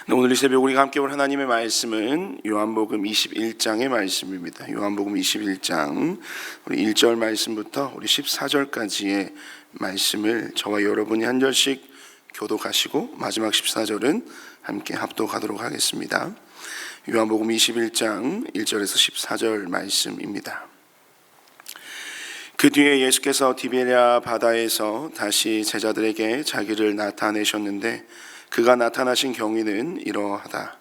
오늘 이 새벽 우리가 함께 볼 하나님의 말씀은 요한복음 21장의 말씀입니다. 요한복음 21장 우리 1절 말씀부터 우리 14절까지의 말씀을 저와 여러분이 한 절씩 교독하시고 마지막 14절은 함께 합독하도록 하겠습니다. 요한복음 21장 1절에서 14절 말씀입니다. 그 뒤에 예수께서 디베랴 바다에서 다시 제자들에게 자기를 나타내셨는데 그가 나타나신 경위는 이러하다.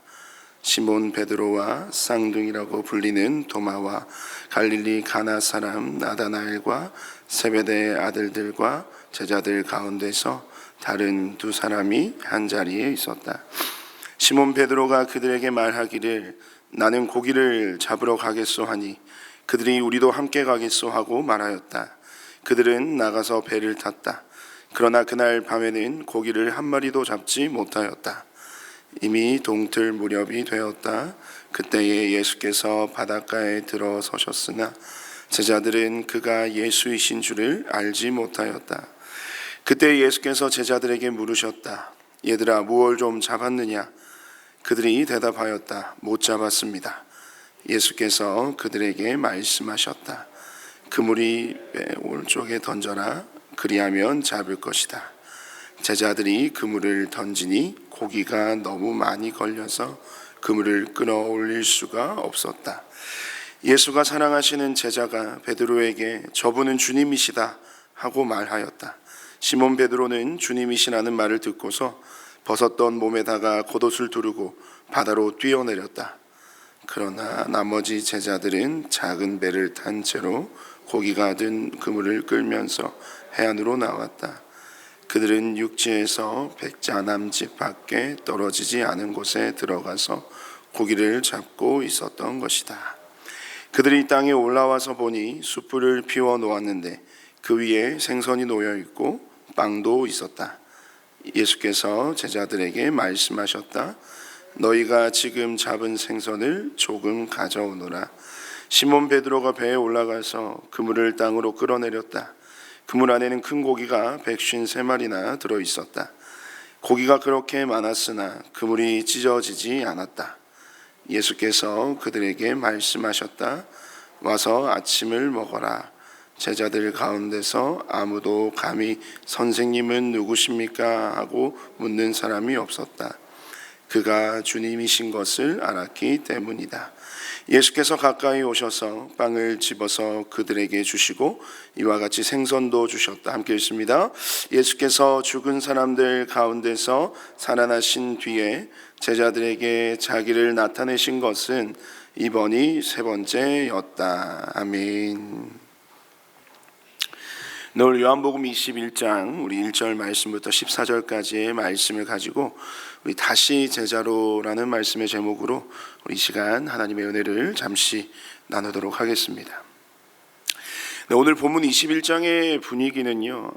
시몬 베드로와 쌍둥이라고 불리는 도마와 갈릴리 가나 사람 나다나엘과 세베대의 아들들과 제자들 가운데서 다른 두 사람이 한 자리에 있었다. 시몬 베드로가 그들에게 말하기를 나는 고기를 잡으러 가겠소 하니 그들이 우리도 함께 가겠소 하고 말하였다. 그들은 나가서 배를 탔다. 그러나 그날 밤에는 고기를 한 마리도 잡지 못하였다. 이미 동틀 무렵이 되었다. 그때에 예수께서 바닷가에 들어서셨으나 제자들은 그가 예수이신 줄을 알지 못하였다. 그때 예수께서 제자들에게 물으셨다. 얘들아, 무엇을 좀 잡았느냐? 그들이 대답하였다. 못 잡았습니다. 예수께서 그들에게 말씀하셨다. 그물이 배 오른쪽에 던져라. 그리하면 잡을 것이다. 제자들이 그물을 던지니 고기가 너무 많이 걸려서 그물을 끌어올릴 수가 없었다. 예수가 사랑하시는 제자가 베드로에게 저분은 주님이시다 하고 말하였다. 시몬 베드로는 주님이시라는 말을 듣고서 벗었던 몸에다가 겉옷을 두르고 바다로 뛰어내렸다. 그러나 나머지 제자들은 작은 배를 탄 채로 고기가 든 그물을 끌면서 해안으로 나왔다. 그들은 육지에서 백자남집 밖에 떨어지지 않은 곳에 들어가서 고기를 잡고 있었던 것이다. 그들이 땅에 올라와서 보니 숯불을 피워 놓았는데 그 위에 생선이 놓여 있고 빵도 있었다. 예수께서 제자들에게 말씀하셨다. 너희가 지금 잡은 생선을 조금 가져오너라. 시몬 베드로가 배에 올라가서 그물을 땅으로 끌어내렸다. 그물 안에는 큰 고기가 153마리나 들어있었다. 고기가 그렇게 많았으나 그물이 찢어지지 않았다. 예수께서 그들에게 말씀하셨다. 와서 아침을 먹어라. 제자들 가운데서 아무도 감히 선생님은 누구십니까? 하고 묻는 사람이 없었다. 그가 주님이신 것을 알았기 때문이다. 예수께서 가까이 오셔서 빵을 집어서 그들에게 주시고 이와 같이 생선도 주셨다. 함께 읽습니다. 예수께서 죽은 사람들 가운데서 살아나신 뒤에 제자들에게 자기를 나타내신 것은 이번이 세 번째였다. 아멘. 오늘 요한복음 21장 우리 1절 말씀부터 14절까지의 말씀을 가지고 우리 다시 제자로라는 말씀의 제목으로 우리 이 시간 하나님의 은혜를 잠시 나누도록 하겠습니다. 오늘 본문 21장의 분위기는요,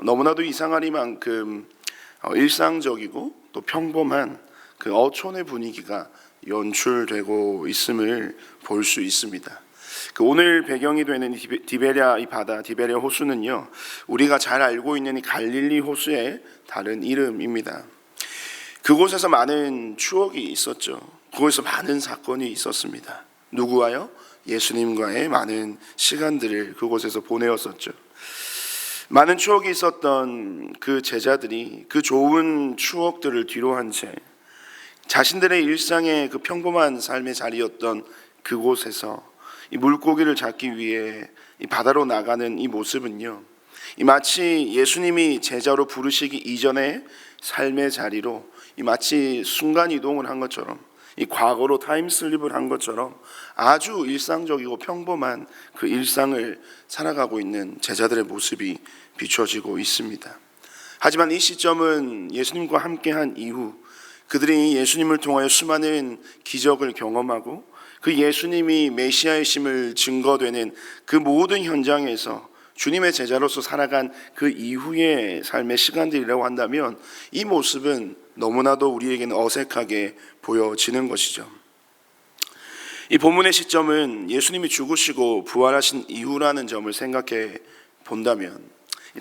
너무나도 이상하리만큼 일상적이고 또 평범한 그 어촌의 분위기가 연출되고 있음을 볼 수 있습니다. 그 오늘 배경이 되는 디베랴 이 바다, 디베랴 호수는요, 우리가 잘 알고 있는 이 갈릴리 호수의 다른 이름입니다. 그곳에서 많은 추억이 있었죠. 그곳에서 많은 사건이 있었습니다. 누구와요? 예수님과의 많은 시간들을 그곳에서 보내었었죠. 많은 추억이 있었던 그 제자들이 그 좋은 추억들을 뒤로한 채 자신들의 일상의 그 평범한 삶의 자리였던 그곳에서 이 물고기를 잡기 위해 이 바다로 나가는 이 모습은요, 이 마치 예수님이 제자로 부르시기 이전의 삶의 자리로 이 마치 순간 이동을 한 것처럼, 이 과거로 타임슬립을 한 것처럼 아주 일상적이고 평범한 그 일상을 살아가고 있는 제자들의 모습이 비춰지고 있습니다. 하지만 이 시점은 예수님과 함께한 이후 그들이 예수님을 통하여 수많은 기적을 경험하고 그 예수님이 메시아이심을 증거되는 그 모든 현장에서 주님의 제자로서 살아간 그 이후의 삶의 시간들이라고 한다면 이 모습은 너무나도 우리에게는 어색하게 보여지는 것이죠. 이 본문의 시점은 예수님이 죽으시고 부활하신 이후라는 점을 생각해 본다면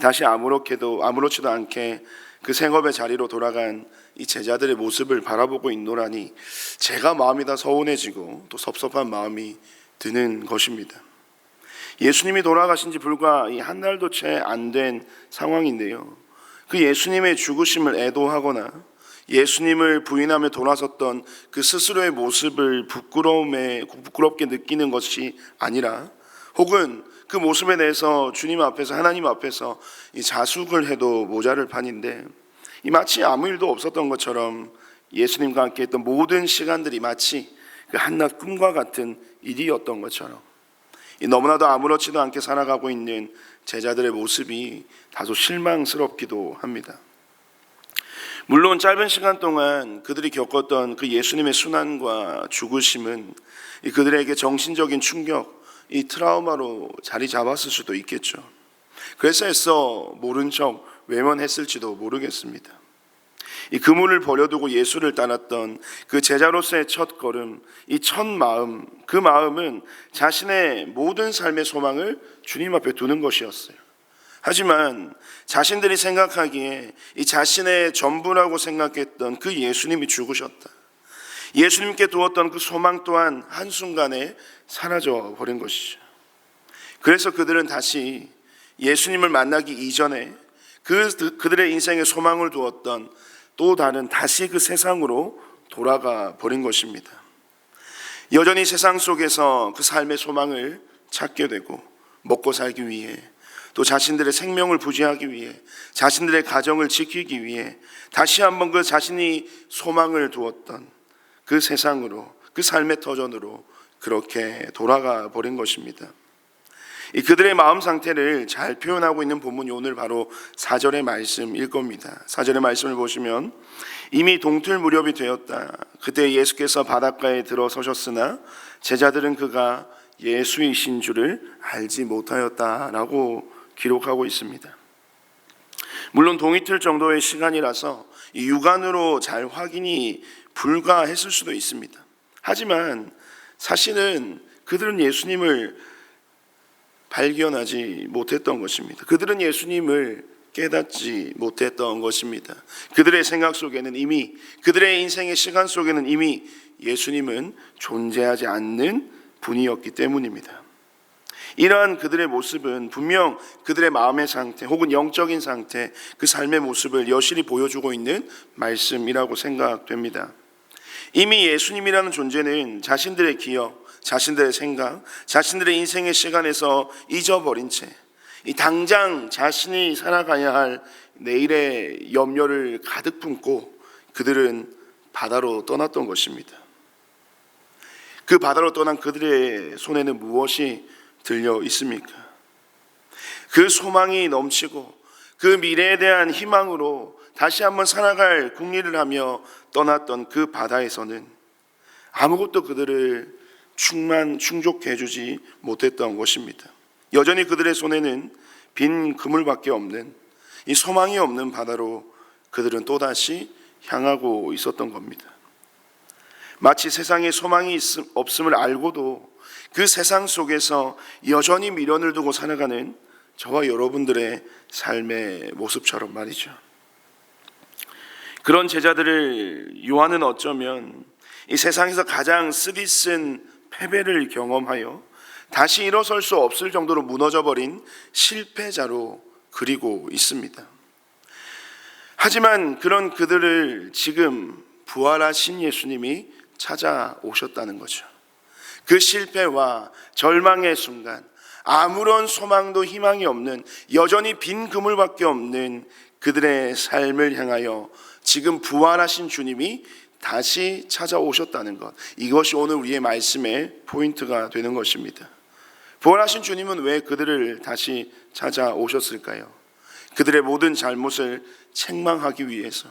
다시 아무렇지도 않게 그 생업의 자리로 돌아간 이 제자들의 모습을 바라보고 있노라니 제가 마음이 다 서운해지고 또 섭섭한 마음이 드는 것입니다. 예수님이 돌아가신 지 불과 이 한 달도 채 안 된 상황인데요, 그 예수님의 죽으심을 애도하거나 예수님을 부인하며 돌아섰던 그 스스로의 모습을 부끄럽게 느끼는 것이 아니라, 혹은 그 모습에 대해서 주님 앞에서, 하나님 앞에서 이 자숙을 해도 모자랄 판인데, 이 마치 아무 일도 없었던 것처럼 예수님과 함께 했던 모든 시간들이 마치 그 한낱 꿈과 같은 일이었던 것처럼 너무나도 아무렇지도 않게 살아가고 있는 제자들의 모습이 다소 실망스럽기도 합니다. 물론 짧은 시간 동안 그들이 겪었던 그 예수님의 순환과 죽으심은 그들에게 정신적인 충격, 이 트라우마로 자리 잡았을 수도 있겠죠. 그래서 애써 모른 척 외면했을지도 모르겠습니다. 이 그물을 버려두고 예수를 따랐던 그 제자로서의 첫 걸음, 이 첫 마음, 그 마음은 자신의 모든 삶의 소망을 주님 앞에 두는 것이었어요. 하지만 자신들이 생각하기에 이 자신의 전부라고 생각했던 그 예수님이 죽으셨다, 예수님께 두었던 그 소망 또한 한순간에 사라져 버린 것이죠. 그래서 그들은 다시 예수님을 만나기 이전에 그들의 인생에 소망을 두었던 또 다른 다시 그 세상으로 돌아가 버린 것입니다. 여전히 세상 속에서 그 삶의 소망을 찾게 되고, 먹고 살기 위해, 또 자신들의 생명을 부지하기 위해, 자신들의 가정을 지키기 위해 다시 한번 그 자신이 소망을 두었던 그 세상으로, 그 삶의 터전으로 그렇게 돌아가 버린 것입니다. 그들의 마음 상태를 잘 표현하고 있는 본문이 오늘 바로 4절의 말씀일 겁니다. 4절의 말씀을 보시면, 이미 동틀 무렵이 되었다. 그때 예수께서 바닷가에 들어서셨으나 제자들은 그가 예수이신 줄을 알지 못하였다라고 기록하고 있습니다. 물론 동이틀 정도의 시간이라서 육안으로 잘 확인이 불가했을 수도 있습니다. 하지만 사실은 그들은 예수님을 발견하지 못했던 것입니다. 그들은 예수님을 깨닫지 못했던 것입니다. 그들의 생각 속에는 이미, 그들의 인생의 시간 속에는 이미 예수님은 존재하지 않는 분이었기 때문입니다. 이러한 그들의 모습은 분명 그들의 마음의 상태 혹은 영적인 상태, 그 삶의 모습을 여실히 보여주고 있는 말씀이라고 생각됩니다. 이미 예수님이라는 존재는 자신들의 기억, 자신들의 생각, 자신들의 인생의 시간에서 잊어버린 채 이 당장 자신이 살아가야 할 내일의 염려를 가득 품고 그들은 바다로 떠났던 것입니다. 그 바다로 떠난 그들의 손에는 무엇이 들려 있습니까? 그 소망이 넘치고 그 미래에 대한 희망으로 다시 한번 살아갈 궁리를 하며 떠났던 그 바다에서는 아무것도 그들을 충족해 주지 못했던 것입니다. 여전히 그들의 손에는 빈 그물밖에 없는 이 소망이 없는 바다로 그들은 또다시 향하고 있었던 겁니다. 마치 세상에 소망이 없음을 알고도 그 세상 속에서 여전히 미련을 두고 살아가는 저와 여러분들의 삶의 모습처럼 말이죠. 그런 제자들을 요한은 어쩌면 이 세상에서 가장 쓰디쓴 패배를 경험하여 다시 일어설 수 없을 정도로 무너져버린 실패자로 그리고 있습니다. 하지만 그런 그들을 지금 부활하신 예수님이 찾아오셨다는 거죠. 그 실패와 절망의 순간, 아무런 소망도 희망이 없는, 여전히 빈 그물밖에 없는 그들의 삶을 향하여 지금 부활하신 주님이 다시 찾아오셨다는 것, 이것이 오늘 우리의 말씀의 포인트가 되는 것입니다. 부활하신 주님은 왜 그들을 다시 찾아오셨을까요? 그들의 모든 잘못을 책망하기 위해서,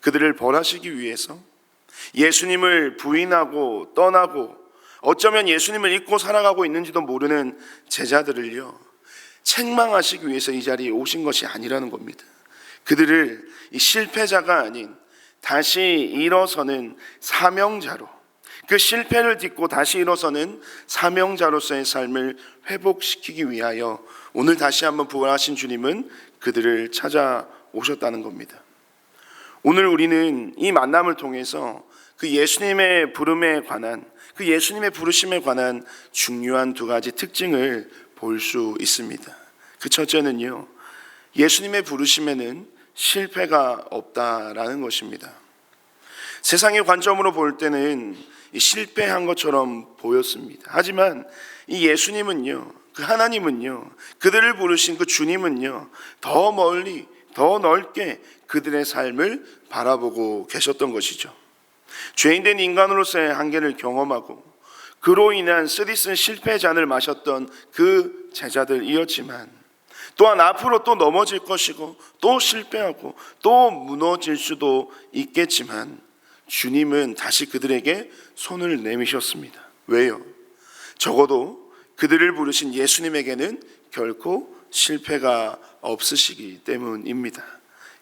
그들을 벌하시기 위해서, 예수님을 부인하고 떠나고 어쩌면 예수님을 잊고 살아가고 있는지도 모르는 제자들을요, 책망하시기 위해서 이 자리에 오신 것이 아니라는 겁니다. 그들을 이 실패자가 아닌 다시 일어서는 사명자로, 그 실패를 딛고 다시 일어서는 사명자로서의 삶을 회복시키기 위하여 오늘 다시 한번 부활하신 주님은 그들을 찾아오셨다는 겁니다. 오늘 우리는 이 만남을 통해서 그 예수님의 부름에 관한, 그 예수님의 부르심에 관한 중요한 두 가지 특징을 볼 수 있습니다. 그 첫째는요, 예수님의 부르심에는 실패가 없다라는 것입니다. 세상의 관점으로 볼 때는 실패한 것처럼 보였습니다. 하지만 이 예수님은요, 그 하나님은요, 그들을 부르신 그 주님은요, 더 멀리, 더 넓게 그들의 삶을 바라보고 계셨던 것이죠. 죄인된 인간으로서의 한계를 경험하고 그로 인한 쓰디쓴 실패의 잔을 마셨던 그 제자들이었지만, 또한 앞으로 또 넘어질 것이고 또 실패하고 또 무너질 수도 있겠지만, 주님은 다시 그들에게 손을 내미셨습니다. 왜요? 적어도 그들을 부르신 예수님에게는 결코 실패가 없으시기 때문입니다.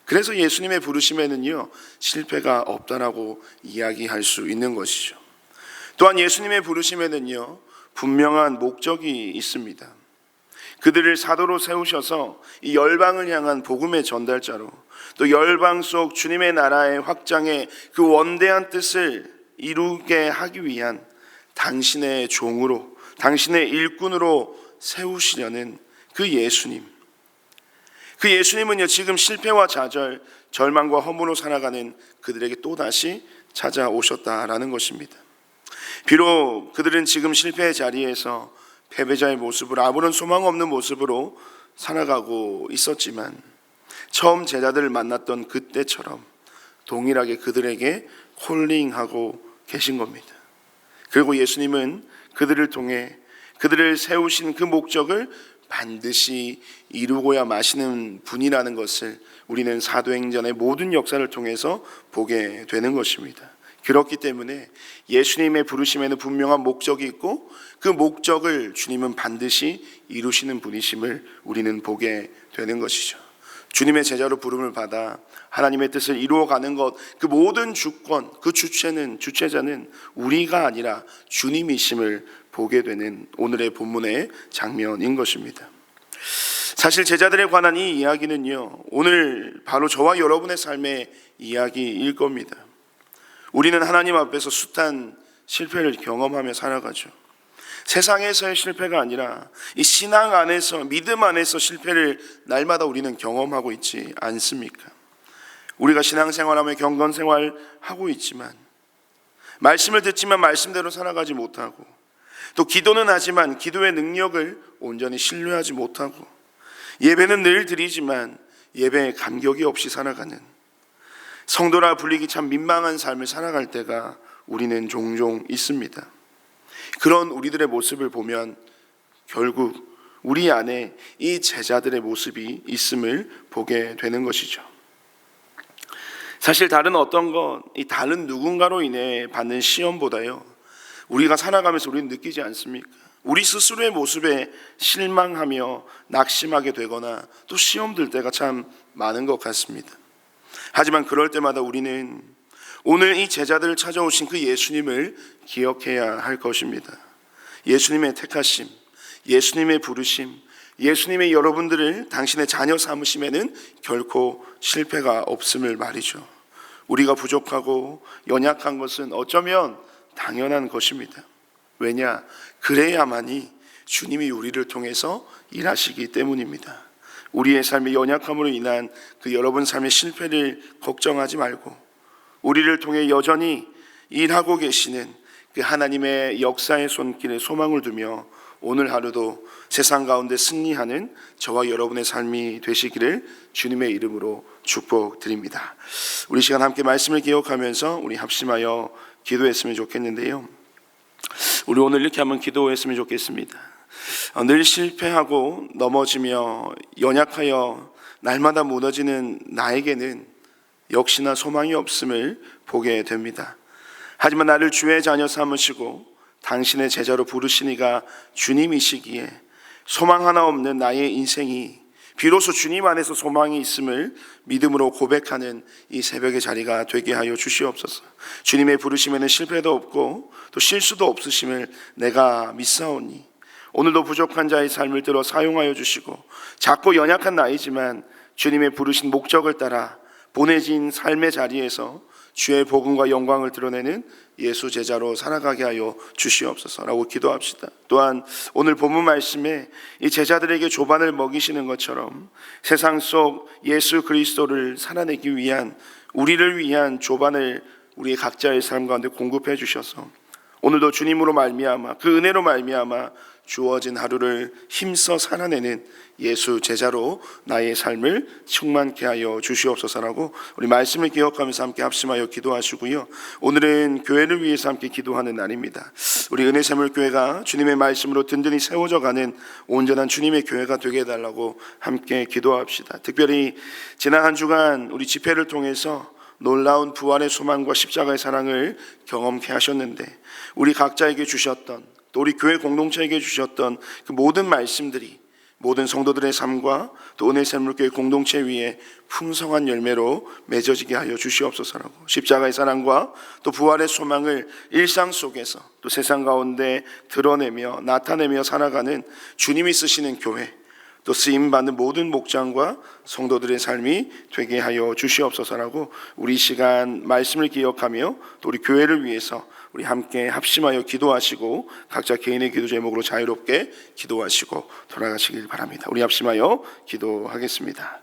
그래서 예수님의 부르심에는요, 실패가 없다라고 이야기할 수 있는 것이죠. 또한 예수님의 부르심에는요, 분명한 목적이 있습니다. 그들을 사도로 세우셔서 이 열방을 향한 복음의 전달자로, 또 열방 속 주님의 나라의 확장의 그 원대한 뜻을 이루게 하기 위한 당신의 종으로, 당신의 일꾼으로 세우시려는 그 예수님. 그 예수님은요, 지금 실패와 좌절, 절망과 허무로 살아가는 그들에게 또다시 찾아오셨다라는 것입니다. 비록 그들은 지금 실패의 자리에서 패배자의 모습으로, 아무런 소망 없는 모습으로 살아가고 있었지만, 처음 제자들을 만났던 그때처럼 동일하게 그들에게 콜링하고 계신 겁니다. 그리고 예수님은 그들을 통해 그들을 세우신 그 목적을 반드시 이루고야 마시는 분이라는 것을 우리는 사도행전의 모든 역사를 통해서 보게 되는 것입니다. 그렇기 때문에 예수님의 부르심에는 분명한 목적이 있고, 그 목적을 주님은 반드시 이루시는 분이심을 우리는 보게 되는 것이죠. 주님의 제자로 부름을 받아 하나님의 뜻을 이루어가는 것, 그 모든 주권, 그 주체자는 우리가 아니라 주님이심을 보게 되는 오늘의 본문의 장면인 것입니다. 사실 제자들에 관한 이 이야기는요, 오늘 바로 저와 여러분의 삶의 이야기일 겁니다. 우리는 하나님 앞에서 숱한 실패를 경험하며 살아가죠. 세상에서의 실패가 아니라 이 신앙 안에서, 믿음 안에서 실패를 날마다 우리는 경험하고 있지 않습니까? 우리가 신앙생활하며 경건생활하고 있지만, 말씀을 듣지만 말씀대로 살아가지 못하고, 또 기도는 하지만 기도의 능력을 온전히 신뢰하지 못하고, 예배는 늘 드리지만 예배에 감격이 없이 살아가는, 성도라 불리기 참 민망한 삶을 살아갈 때가 우리는 종종 있습니다. 그런 우리들의 모습을 보면 결국 우리 안에 이 제자들의 모습이 있음을 보게 되는 것이죠. 사실 다른 어떤 것, 이 다른 누군가로 인해 받는 시험보다요, 우리가 살아가면서 우리는 느끼지 않습니까? 우리 스스로의 모습에 실망하며 낙심하게 되거나 또 시험 들 때가 참 많은 것 같습니다. 하지만 그럴 때마다 우리는 오늘 이 제자들을 찾아오신 그 예수님을 기억해야 할 것입니다. 예수님의 택하심, 예수님의 부르심, 예수님의 여러분들을 당신의 자녀 삼으심에는 결코 실패가 없음을 말이죠. 우리가 부족하고 연약한 것은 어쩌면 당연한 것입니다. 왜냐? 그래야만이 주님이 우리를 통해서 일하시기 때문입니다. 우리의 삶의 연약함으로 인한 그 여러분 삶의 실패를 걱정하지 말고, 우리를 통해 여전히 일하고 계시는 그 하나님의 역사의 손길에 소망을 두며 오늘 하루도 세상 가운데 승리하는 저와 여러분의 삶이 되시기를 주님의 이름으로 축복드립니다. 우리 시간 함께 말씀을 기억하면서 우리 합심하여 기도했으면 좋겠는데요, 우리 오늘 이렇게 한번 기도했으면 좋겠습니다. 늘 실패하고 넘어지며 연약하여 날마다 무너지는 나에게는 역시나 소망이 없음을 보게 됩니다. 하지만 나를 주의 자녀 삼으시고 당신의 제자로 부르시니가 주님이시기에 소망 하나 없는 나의 인생이 비로소 주님 안에서 소망이 있음을 믿음으로 고백하는 이 새벽의 자리가 되게 하여 주시옵소서. 주님의 부르심에는 실패도 없고 또 실수도 없으심을 내가 믿사오니 오늘도 부족한 자의 삶을 들어 사용하여 주시고 작고 연약한 나이지만 주님의 부르신 목적을 따라 보내진 삶의 자리에서 주의 복음과 영광을 드러내는 예수 제자로 살아가게 하여 주시옵소서라고 기도합시다. 또한 오늘 본문 말씀에 이 제자들에게 조반을 먹이시는 것처럼 세상 속 예수 그리스도를 살아내기 위한, 우리를 위한 조반을 우리의 각자의 삶 가운데 공급해 주셔서 오늘도 주님으로 말미암아, 그 은혜로 말미암아 주어진 하루를 힘써 살아내는 예수 제자로 나의 삶을 충만케 하여 주시옵소서라고 우리 말씀을 기억하면서 함께 합심하여 기도하시고요. 오늘은 교회를 위해서 함께 기도하는 날입니다. 우리 은혜샘물교회가 주님의 말씀으로 든든히 세워져 가는 온전한 주님의 교회가 되게 해달라고 함께 기도합시다. 특별히 지난 한 주간 우리 집회를 통해서 놀라운 부활의 소망과 십자가의 사랑을 경험케 하셨는데, 우리 각자에게 주셨던, 또 우리 교회 공동체에게 주셨던 그 모든 말씀들이 모든 성도들의 삶과 또 은혜샘물교회 공동체 위에 풍성한 열매로 맺어지게 하여 주시옵소서라고, 십자가의 사랑과 또 부활의 소망을 일상 속에서 또 세상 가운데 드러내며 나타내며 살아가는 주님이 쓰시는 교회, 또 쓰임받는 모든 목장과 성도들의 삶이 되게 하여 주시옵소서라고 우리 시간 말씀을 기억하며 또 우리 교회를 위해서 우리 함께 합심하여 기도하시고 각자 개인의 기도 제목으로 자유롭게 기도하시고 돌아가시길 바랍니다. 우리 합심하여 기도하겠습니다.